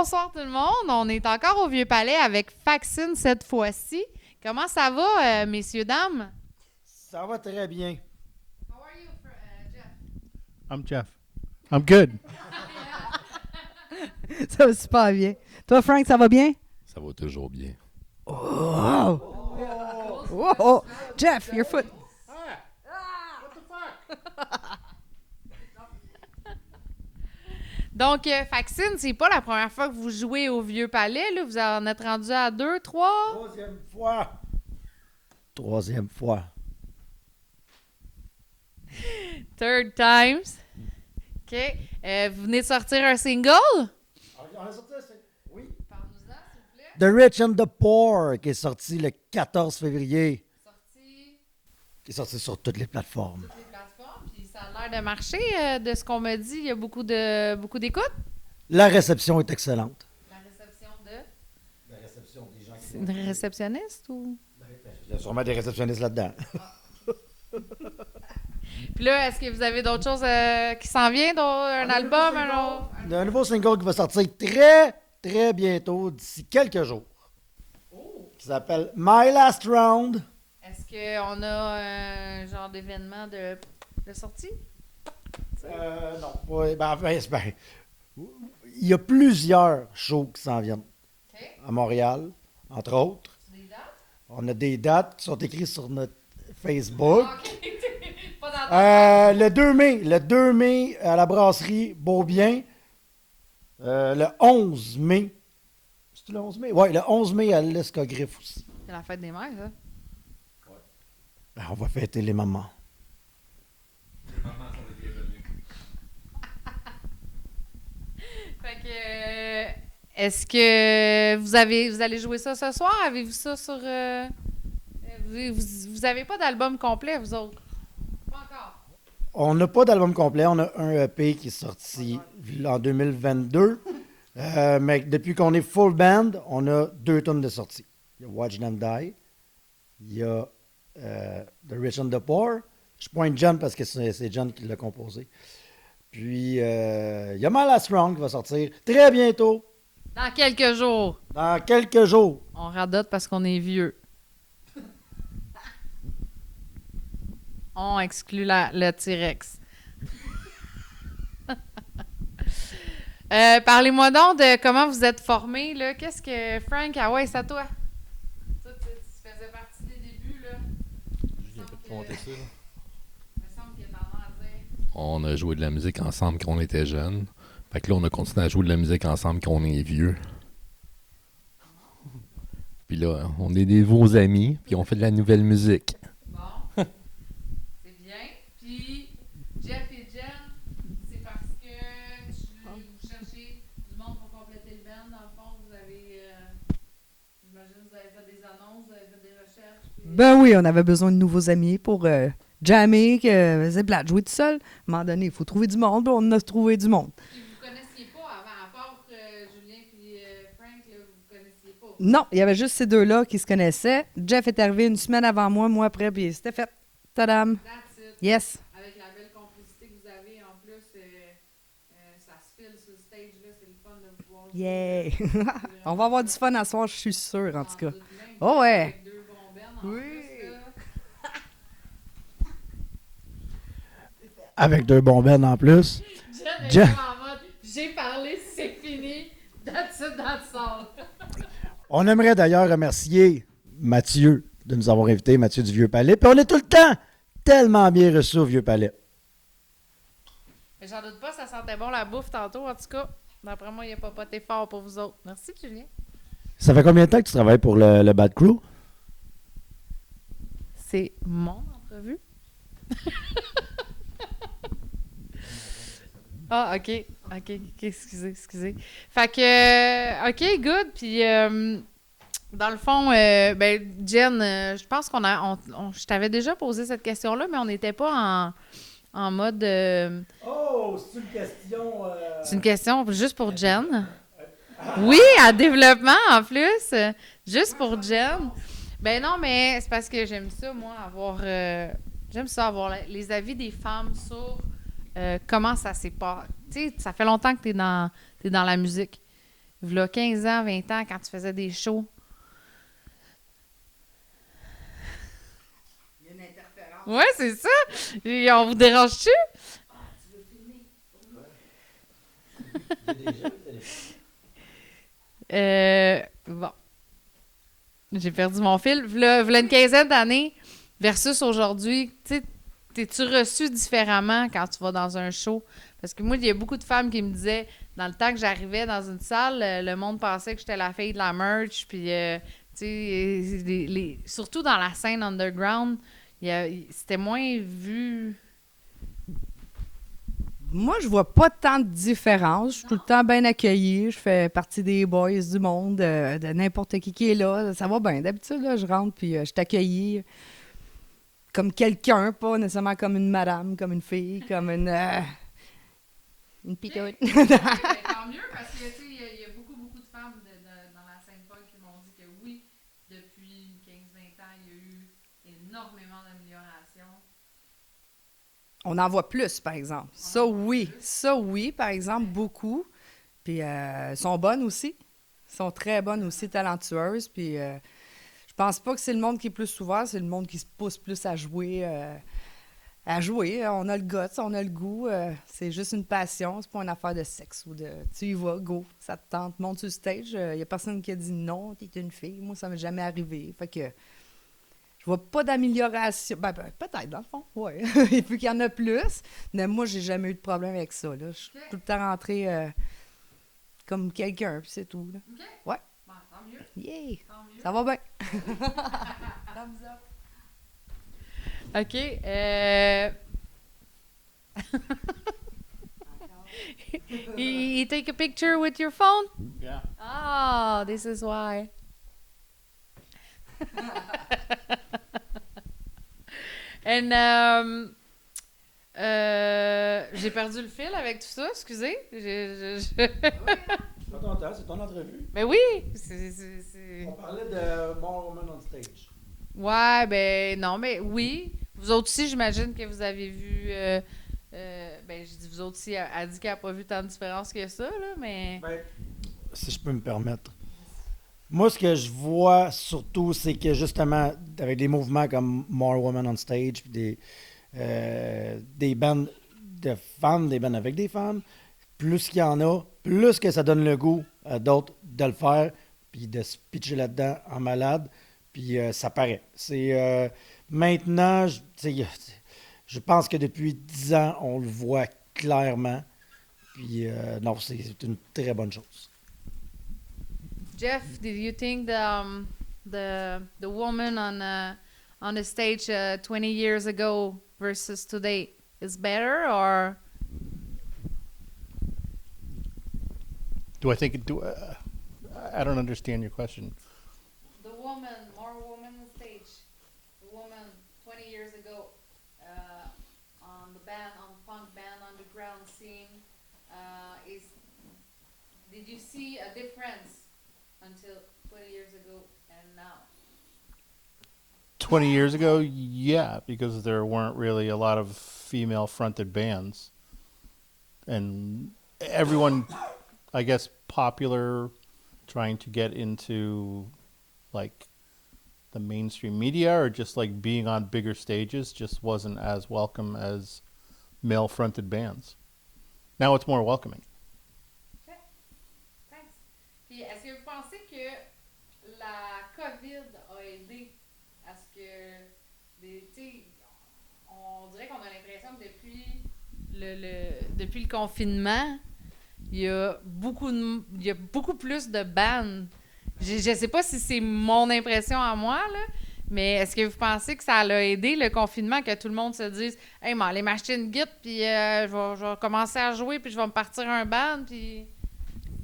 Bonsoir tout le monde. On est encore au Vieux-Palais avec Faxine cette fois-ci. Comment ça va, messieurs, dames? Ça va très bien. How are you, Jeff? I'm Jeff. I'm good. Ça va super bien. Toi, Frank, ça va bien? Ça va toujours bien. Oh! Oh, oh. Jeff, your foot. Donc, Faxine, c'est pas la première fois que vous jouez au Vieux-Palais, là. Vous en êtes rendu à 2, 3? Troisième fois. Troisième fois. Third times. OK. Vous venez de sortir un single? Oui. Parle-nous-en, s'il vous plaît. The Rich and the Poor, qui est sorti le 14 février. Sorti Qui est sorti sur toutes les plateformes. toutes les plateformes, puis ça a l'air de marcher. De ce qu'on m'a dit, il y a beaucoup d'écoute. La réception est excellente. La réception de... La réception des gens C'est une réceptionniste ou... Il y a sûrement des réceptionnistes là-dedans. Puis là, est-ce que vous avez d'autres choses qui s'en viennent? Un album? Il y a un nouveau single qui va sortir très, très bientôt, d'ici quelques jours. Qui s'appelle My Last Round. Est-ce qu'on a un genre d'événement de sortie? Non. Oui, il y a plusieurs shows qui s'en viennent. OK. À Montréal, entre autres. C'est des dates? On a des dates qui sont écrites sur notre Facebook. OK. Pas dans Le 2 mai à la brasserie Beaubien. Le 11 mai. C'est le 11 mai? Oui, le 11 mai à l'Escogriffe aussi. C'est la fête des mères, ça. On va fêter les mamans. Fait que... est-ce que vous allez jouer ça ce soir? Avez-vous ça sur... vous avez pas d'album complet, vous autres? Pas encore. On n'a pas d'album complet. On a un EP qui est sorti en 2022. Mais depuis qu'on est full band, on a 2 tonnes de sortie. Il y a Watch Them Die. Il y a The Rich and the Poor. Je pointe John parce que c'est John qui l'a composé. Puis, il y a My Last Round qui va sortir très bientôt, Dans quelques jours. dans quelques jours. On radote parce qu'on est vieux. On exclut le T-Rex. Parlez-moi donc de comment vous êtes formés, là. Qu'est-ce que... Frank, ah ouais, c'est à toi. Toi, tu faisais partie des débuts, là. Je viens pas de monter ça, là. Il me semble qu'il y a tendance à dire... On a joué de la musique ensemble quand on était jeunes. Fait que là, on a continué à jouer de la musique ensemble quand on est vieux. Puis là, on est des nouveaux amis, puis on fait de la nouvelle musique. Bon. C'est bien. Puis, Jeff et Jen, c'est parce que vous cherchez du monde pour compléter le band. Dans le fond, vous avez... j'imagine que vous avez fait des annonces, vous avez fait des recherches. Puis... Ben oui, on avait besoin de nouveaux amis pour jammer, que c'est plate, jouer tout seul. À un moment donné, il faut trouver du monde, puis on a trouvé du monde. Puis vous connaissiez pas avant, à part Julien puis Frank, là, vous connaissiez pas. Non, il y avait juste ces deux-là qui se connaissaient. Jeff est arrivé une semaine avant moi après, puis c'était fait. Tadam! That's it. Yes! Avec la belle complicité que vous avez en plus, ça se file sur le stage, là, c'est le fun de vous voir. Yeah! On va avoir du fun à soir, je suis sûre, en tout cas. Doute même. Oh ouais! Avec 2 bons bands en Oui. plus, là. Avec 2 bons bands en plus. Jen est Jen. comme en mode, j'ai parlé, c'est fini. That's it, that's all. On aimerait d'ailleurs remercier Mathieu de nous avoir invités, Mathieu du Vieux-Palais. Puis on est tout le temps tellement bien reçus au Vieux-Palais. Mais j'en doute pas, ça sentait bon la bouffe tantôt, en tout cas. D'après moi, il a pas poté fort pour vous autres. Merci, Julien. Ça fait combien de temps que tu travailles pour le Bad Crew? C'est mon entrevue? Ah, OK. OK, excusez. Fait que, OK, good. Puis, dans le fond, ben, Jen, je pense je t'avais déjà posé cette question-là, mais on n'était pas en mode... Oh, c'est une question... c'est une question juste pour Jen. Oui, à développement, en plus. Juste pour Jen. Ben non, mais c'est parce que j'aime ça, moi, j'aime ça avoir les avis des femmes sur comment ça s'est passé. Tu sais, ça fait longtemps que t'es dans la musique. v'là 15 ans, 20 ans, quand tu faisais des shows. Il y a une interférence. Ouais, c'est ça. Et on vous dérange-tu? Bon. J'ai perdu mon fil. V'là une quinzaine d'années versus aujourd'hui, tu sais, t'es-tu reçu différemment quand tu vas dans un show? Parce que moi, il y a beaucoup de femmes qui me disaient, dans le temps que j'arrivais dans une salle, le monde pensait que j'étais la fille de la merch, puis, tu sais, surtout dans la scène underground, c'était moins vu. Moi, je vois pas tant de différence. Je suis tout le temps bien accueillie. Je fais partie des boys du monde, de n'importe qui est là. Ça va bien. D'habitude, là, je rentre puis je suis accueillie comme quelqu'un, pas nécessairement comme une madame, comme une fille, comme une picote. Ben, tant mieux, parce que, tu sais, il y a beaucoup, beaucoup de femmes dans la scène punk qui m'ont dit que oui, depuis 15-20 ans, il y a eu énormément d'améliorations. On en voit plus, par exemple. Ça, oui, par exemple, beaucoup. Puis, elles sont bonnes aussi. Elles sont très bonnes aussi, talentueuses. Puis, je pense pas que c'est le monde qui est plus ouvert, c'est le monde qui se pousse plus à jouer. On a le guts, on a le goût. C'est juste une passion, c'est pas une affaire de sexe ou de tu y vas, go, ça te tente, monte sur le stage. Il y a personne qui a dit non, t'es une fille. Moi, ça m'est jamais arrivé. Fait que je vois pas d'amélioration. Ben, peut-être, dans le fond, ouais. Et puis qu'il y en a plus. Mais moi, j'ai jamais eu de problème avec ça. Là. Je suis tout le temps rentrée comme quelqu'un, puis c'est tout. Là. OK? Ouais. Bon, tant mieux. Yeah! Tant mieux. Ça va bien. Thumbs up. OK. You take a picture with your phone? Yeah. Oh, this is why. And, j'ai perdu le fil avec tout ça, excusez. C'est pas ton temps, c'est ton entrevue. Mais oui! On parlait de More Woman on Stage. Ouais, ben non, mais oui. Vous autres aussi, j'imagine que vous avez vu... ben, j'ai dit vous autres aussi, elle dit qu'elle n'a pas vu tant de différence que ça, là, mais... Ben, si je peux me permettre. Moi, ce que je vois surtout, c'est que justement, avec des mouvements comme More Women on Stage, puis des bands de femmes, des bands avec des femmes, plus qu'il y en a, plus que ça donne le goût à d'autres de le faire, puis de se pitcher là-dedans en malade, puis ça paraît. C'est maintenant, je pense que depuis 10 ans, on le voit clairement, puis non, c'est une très bonne chose. Jeff, did you think the woman on the stage 20 years ago versus today is better, or Do I think it do? I don't understand your question. the more woman on stage, the woman 20 years ago on the punk band underground scene did you see a difference until 20 years ago and now? 20 years ago, yeah, because there weren't really a lot of female-fronted bands, and everyone, I guess, popular, trying to get into like the mainstream media or just like being on bigger stages just wasn't as welcome as male-fronted bands. Now it's more welcoming. Thanks. Puis, est-ce que vous pensez que la COVID a aidé à ce que, tu sais, on dirait qu'on a l'impression que depuis le confinement, il y a beaucoup plus de bands. Je sais pas si c'est mon impression à moi, là, mais est-ce que vous pensez que ça a aidé le confinement, que tout le monde se dise « Hey, aller m'acheter une guitare, puis je vais commencer à jouer, puis je vais me partir un band, puis... »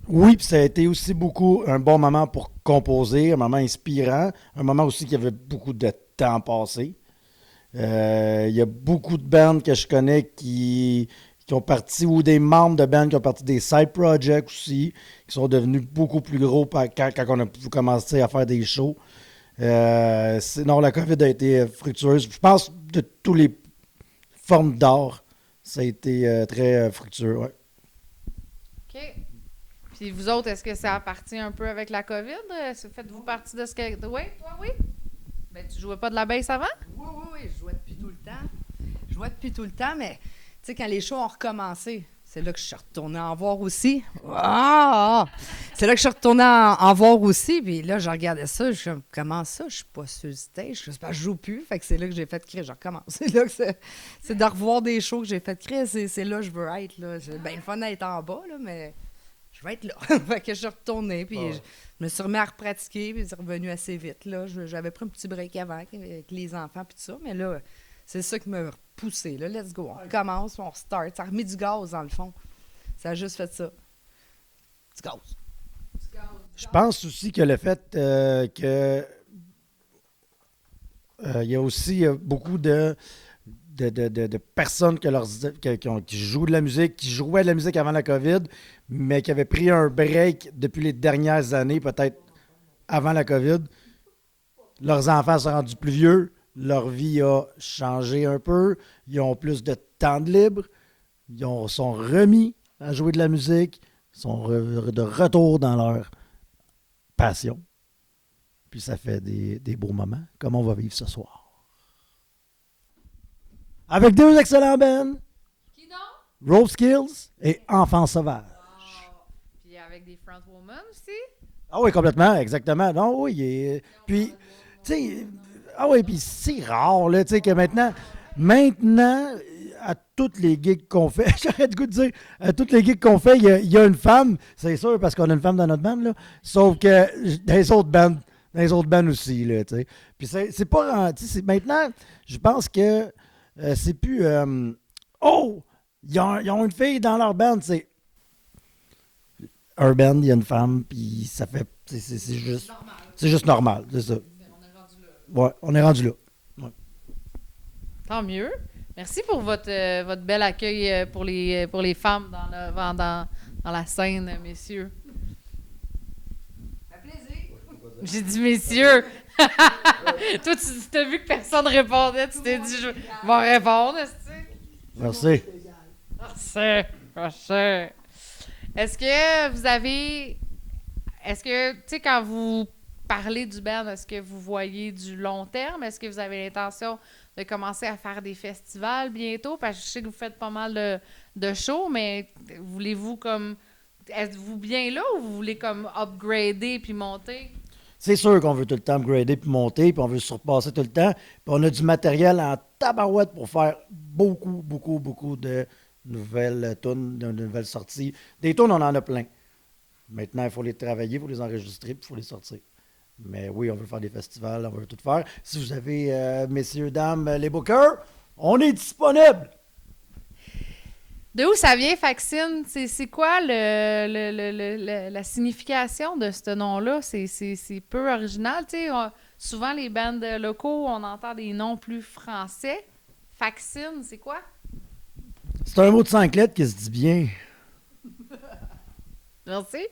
Oui, puis ça a été aussi beaucoup un bon moment pour composer, un moment inspirant, un moment aussi qui avait beaucoup de temps passé. Il y a beaucoup de bands que je connais qui ont parti, ou des membres de bands qui ont parti des side projects aussi, qui sont devenus beaucoup plus gros quand on a pu commencer à faire des shows. Non, la COVID a été fructueuse. Je pense de toutes les formes d'art, ça a été très fructueux. Ouais. OK. Puis vous autres, est-ce que ça appartient un peu avec la COVID? Faites-vous partie de ce que... Oui, toi, oui? Ben, tu jouais pas de la bass avant? Oui, je jouais depuis tout le temps. Je jouais depuis tout le temps, mais tu sais, quand les shows ont recommencé, c'est là que je suis retournée en voir aussi. Ah! C'est là que je suis retournée en voir aussi. Puis là, je regardais ça. Je suis comme, comment ça? Je suis pas sur le stage. Je joue plus. Fait que c'est là que j'ai fait créer. Je recommence. C'est là que c'est de revoir des shows que j'ai fait créer. C'est là que je veux être. Là. J'ai bien le fun d'être en bas, là, mais je vais être là. Fait que je suis retournée. Puis je me suis remis à repratiquer. Puis c'est revenu assez vite. Là. J'avais pris un petit break avant avec les enfants. Puis tout ça. Mais là, c'est ça qui m'a poussé. Là. Let's go. On recommence. On restart. Ça a remis du gaz, dans le fond. Ça a juste fait ça. Du gaz. Je pense aussi que le fait que il y a aussi beaucoup de personnes qui jouent de la musique, qui jouaient de la musique avant la COVID, mais qui avaient pris un break depuis les dernières années, peut-être avant la COVID. Leurs enfants sont rendus plus vieux, leur vie a changé un peu, ils ont plus de temps de libre, sont remis à jouer de la musique, sont de retour dans leur passion. Puis ça fait des beaux moments, comme on va vivre ce soir. Avec deux excellents bands, Qui donc? Rope Skills et Enfants Sauvages. Puis avec des frontwomen aussi? Ah oui, complètement, exactement. Non, oui. Puis, tu sais, ah oui, puis c'est rare, là, tu sais, que maintenant, à toutes les gigs qu'on fait, j'arrête de dire, à toutes les gigs qu'on fait, il y a une femme, c'est sûr, parce qu'on a une femme dans notre band, là, sauf que dans les autres bands aussi, là, tu sais. Puis c'est pas, tu sais, maintenant, je pense que c'est plus, ils ont une fille dans leur band, c'est un band, il y a une femme, puis ça fait, c'est juste normal, c'est ça. On est rendu là. Ouais, on est rendu là. Tant mieux. Merci pour votre bel accueil pour les femmes dans la scène, messieurs. Ça fait plaisir. J'ai dit messieurs. Toi, tu t'as vu que personne répondait. Tu t'es dit, je vais répondre, est-ce que... Merci. Merci. Est-ce que, tu sais, quand vous parlez du band, est-ce que vous voyez du long terme? Est-ce que vous avez l'intention de commencer à faire des festivals bientôt? Parce que je sais que vous faites pas mal de shows, mais voulez-vous comme... Êtes-vous bien là ou vous voulez comme upgrader puis monter? C'est sûr qu'on veut tout le temps upgrader puis monter, puis on veut surpasser tout le temps. Puis on a du matériel en tabarouette pour faire beaucoup de nouvelles tunes, de nouvelles sorties. Des tunes, on en a plein. Maintenant, il faut les travailler, il faut les enregistrer, puis il faut les sortir. Mais oui, on veut faire des festivals, on veut tout faire. Si vous avez, messieurs, dames, les bookers, on est disponible! De où ça vient, Faxine? C'est quoi la signification de ce nom-là? C'est peu original. Tu sais, souvent, les bands locaux, on entend des noms plus français. Faxine, c'est quoi? C'est un mot de 5 lettres qui se dit bien. Merci.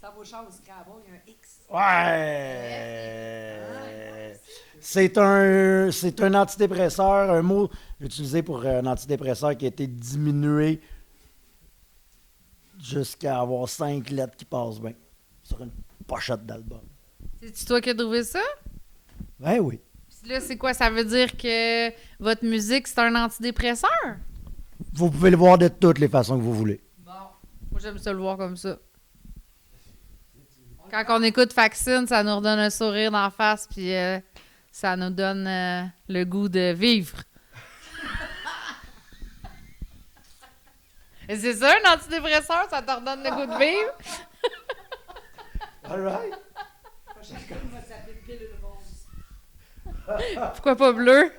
Ça vaut cher au Scrabble, il y a un X. Ouais! C'est un antidépresseur, un mot utilisé pour un antidépresseur qui a été diminué jusqu'à avoir 5 lettres qui passent bien sur une pochette d'album. C'est-tu toi qui as trouvé ça? Ben oui. Puis là, c'est quoi? Ça veut dire que votre musique, c'est un antidépresseur? Vous pouvez le voir de toutes les façons que vous voulez. Bon. Moi, j'aime ça le voir comme ça. Quand on écoute Faxine, ça nous redonne un sourire d'en face, puis ça nous donne le goût de vivre. Et c'est ça, un antidépresseur, ça te redonne le goût de vivre? All right. Pourquoi pas bleu?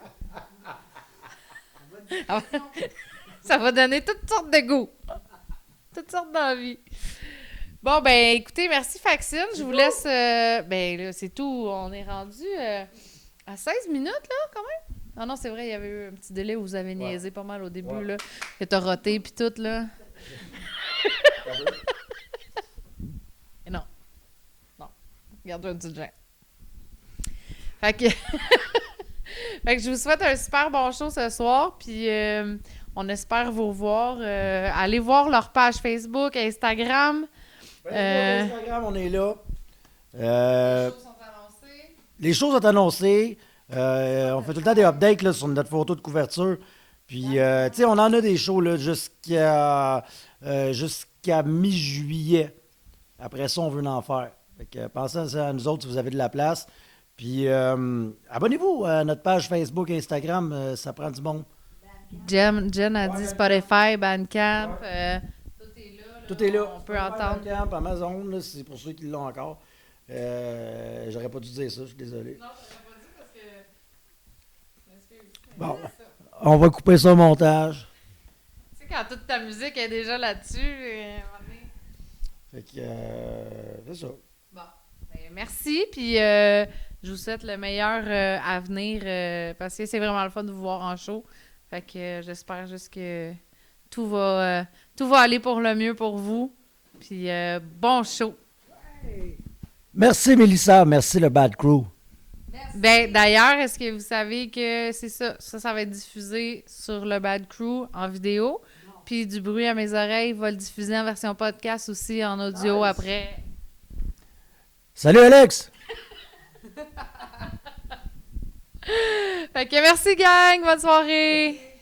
Ça va donner toutes sortes de goûts. Toutes sortes d'envies. Bon, ben écoutez, merci Faxine. Je vous laisse... ben là, c'est tout. On est rendu à 16 minutes, là, quand même. Ah non, c'est vrai, il y avait eu un petit délai où vous avez niaisé pas mal au début, là. Que t'as roté puis tout, là. Et non. Non. Garde-toi une petite gêne. Fait que... fait que je vous souhaite un super bon show ce soir, puis on espère vous revoir. Allez voir leur page Facebook, Instagram. Instagram, on est là. Les choses sont annoncées. Les choses sont annoncées. On fait tout le temps des updates là, sur notre photo de couverture. Puis, tu sais, on en a des shows là, jusqu'à mi-juillet. Après ça, on veut en faire. Fait que, pensez à nous autres si vous avez de la place. Puis, abonnez-vous à notre page Facebook, Instagram. Ça prend du monde. Jen a dit Spotify, Bandcamp. Tout est là. Tout est là. On peut entendre. Bandcamp, Amazon, là, c'est pour ceux qui l'ont encore. J'aurais pas dû dire ça, je suis désolé. Non, je pas dit parce que. Je m'excuse. Bon, on va couper ça au montage. Tu sais, quand toute ta musique est déjà là-dessus. Fait que, c'est ça. Bon. Ben, merci. Puis, je vous souhaite le meilleur à venir parce que c'est vraiment le fun de vous voir en show. Fait que j'espère juste que tout va aller pour le mieux pour vous. Puis, bon show. Merci, Mélissa. Merci, le Bad Crew. Ben, d'ailleurs, est-ce que vous savez que c'est ça? Ça va être diffusé sur le Bad Crew en vidéo. Puis du bruit à mes oreilles va le diffuser en version podcast aussi, en audio après. Salut, Alex! Fait que merci, gang! Bonne soirée!